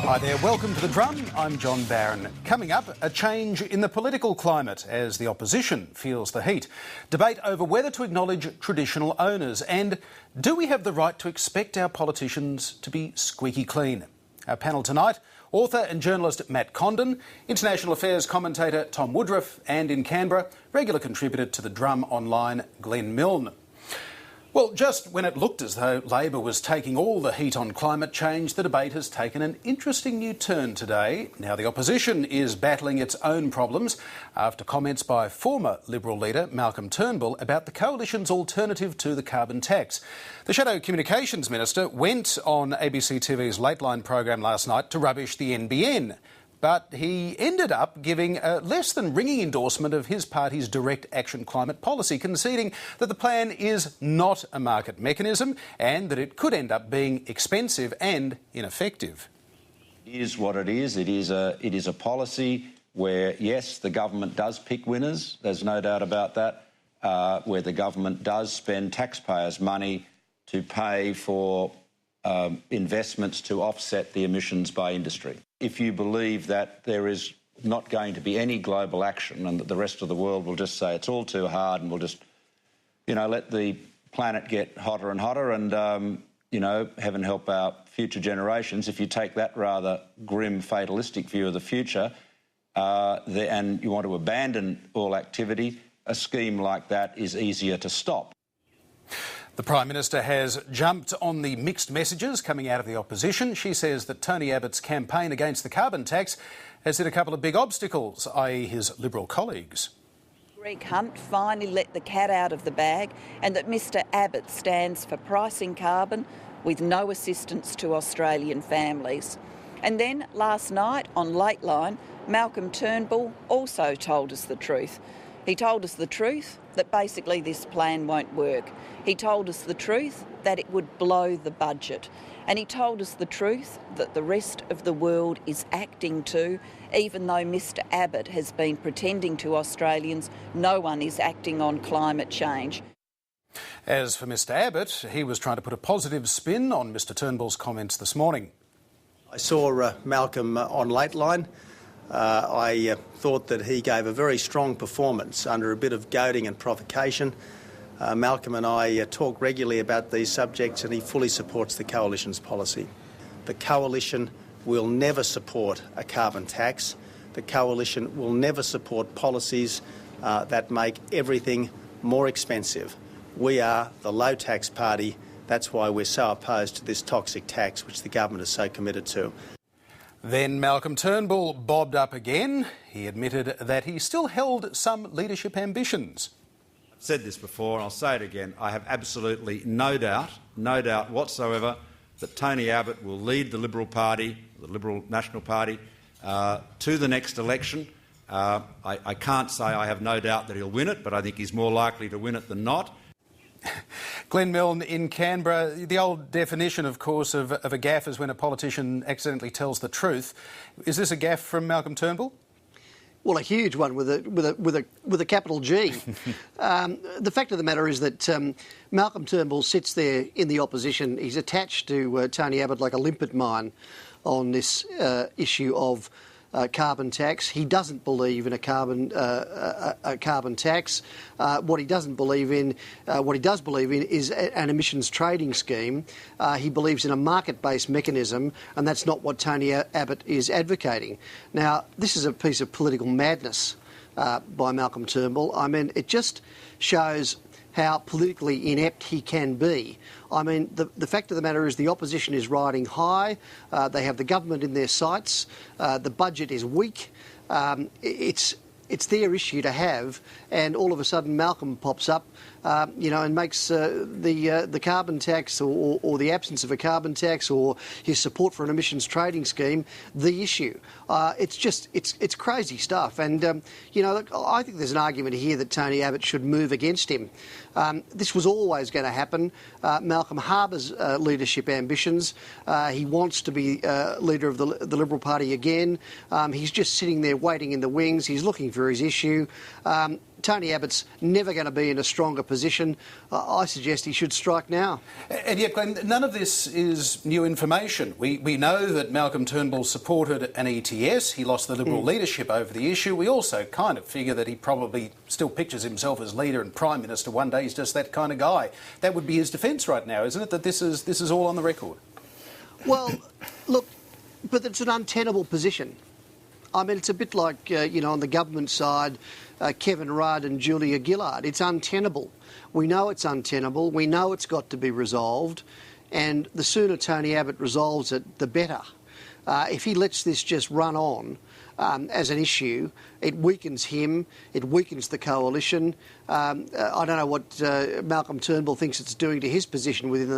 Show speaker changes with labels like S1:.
S1: Hi there, welcome to The Drum. I'm John Barron. Coming up, a change in the political climate as the opposition feels the heat. Debate over whether to acknowledge traditional owners, and do we have the right to expect our politicians to be squeaky clean? Our panel tonight, author and journalist Matt Condon, international affairs commentator Thom Woodroofe, and in Canberra, regular contributor to The Drum online, Glenn Milne. Well, just when it looked as though Labor was taking all the heat on climate change, the debate has taken an interesting new turn today. Now the opposition is battling its own problems after comments by former Liberal leader Malcolm Turnbull about the coalition's alternative to the carbon tax. The Shadow Communications Minister went on ABC TV's Late Line program last night to rubbish the NBN. But he ended up giving a less than ringing endorsement of his party's direct action climate policy, conceding that the plan is not a market mechanism and that it could end up being expensive and ineffective.
S2: It is what it is. It is a policy where, yes, the government does pick winners. There's no doubt about that, where the government does spend taxpayers' money to pay for investments to offset the emissions by industry. If you believe that there is not going to be any global action and that the rest of the world will just say it's all too hard and we'll just, let the planet get hotter and hotter and, heaven help our future generations, if you take that rather grim, fatalistic view of the future and you want to abandon all activity, a scheme like that is easier to stop.
S1: The Prime Minister has jumped on the mixed messages coming out of the opposition. She says that Tony Abbott's campaign against the carbon tax has hit a couple of big obstacles, i.e. his Liberal colleagues.
S3: Greg Hunt finally let the cat out of the bag, and that Mr Abbott stands for pricing carbon with no assistance to Australian families. And then last night on Late Line, Malcolm Turnbull also told us the truth. He told us the truth that basically this plan won't work. He told us the truth that it would blow the budget. And he told us the truth that the rest of the world is acting too, even though Mr Abbott has been pretending to Australians no one is acting on climate change.
S1: As for Mr Abbott, he was trying to put a positive spin on Mr Turnbull's comments this morning.
S4: I saw Malcolm on Late Line. I thought that he gave a very strong performance under a bit of goading and provocation. Malcolm and I talk regularly about these subjects and he fully supports the Coalition's policy. The Coalition will never support a carbon tax. The Coalition will never support policies that make everything more expensive. We are the low tax party. That's why we're so opposed to this toxic tax which the government is so committed to.
S1: Then Malcolm Turnbull bobbed up again. He admitted that he still held some leadership ambitions.
S5: I've said this before and I'll say it again. I have absolutely no doubt whatsoever that Tony Abbott will lead the Liberal Party, the Liberal National Party, to the next election. I can't say I have no doubt that he'll win it, but I think he's more likely to win it than not.
S1: Glenn Milne in Canberra, the old definition, of course, of a gaffe is when a politician accidentally tells the truth. Is this a gaffe from Malcolm Turnbull?
S6: Well, a huge one with a capital G. The fact of the matter is that Malcolm Turnbull sits there in the opposition. He's attached to Tony Abbott like a limpet mine on this issue of carbon tax. He doesn't believe in a carbon tax. What he does believe in is an emissions trading scheme. He believes in a market-based mechanism, and that's not what Tony Abbott is advocating. Now, this is a piece of political madness by Malcolm Turnbull. I mean, it just shows how politically inept he can be. I mean, the fact of the matter is the opposition is riding high. They have the government in their sights. The budget is weak. It's their issue to have, and all of a sudden Malcolm pops up, and makes the carbon tax or the absence of a carbon tax or his support for an emissions trading scheme the issue. It's crazy stuff, and I think there's an argument here that Tony Abbott should move against him. This was always going to happen. Malcolm harbours leadership ambitions. He wants to be leader of the Liberal Party again. He's just sitting there waiting in the wings. He's looking for his issue. Tony Abbott's never going to be in a stronger position. I suggest he should strike now.
S1: And yet, Glenn, none of this is new information. We know that Malcolm Turnbull supported an ETS. He lost the Liberal leadership over the issue. We also kind of figure that he probably still pictures himself as leader and Prime Minister one day. He's just that kind of guy. That would be his defence right now, isn't it, that this is all on the record?
S6: Well, look, but it's an untenable position. I mean, it's a bit like, on the government side, Kevin Rudd and Julia Gillard. It's untenable. We know it's untenable. We know it's got to be resolved. And the sooner Tony Abbott resolves it, the better. If he lets this just run on as an issue, it weakens him, it weakens the coalition. I don't know what Malcolm Turnbull thinks it's doing to his position within the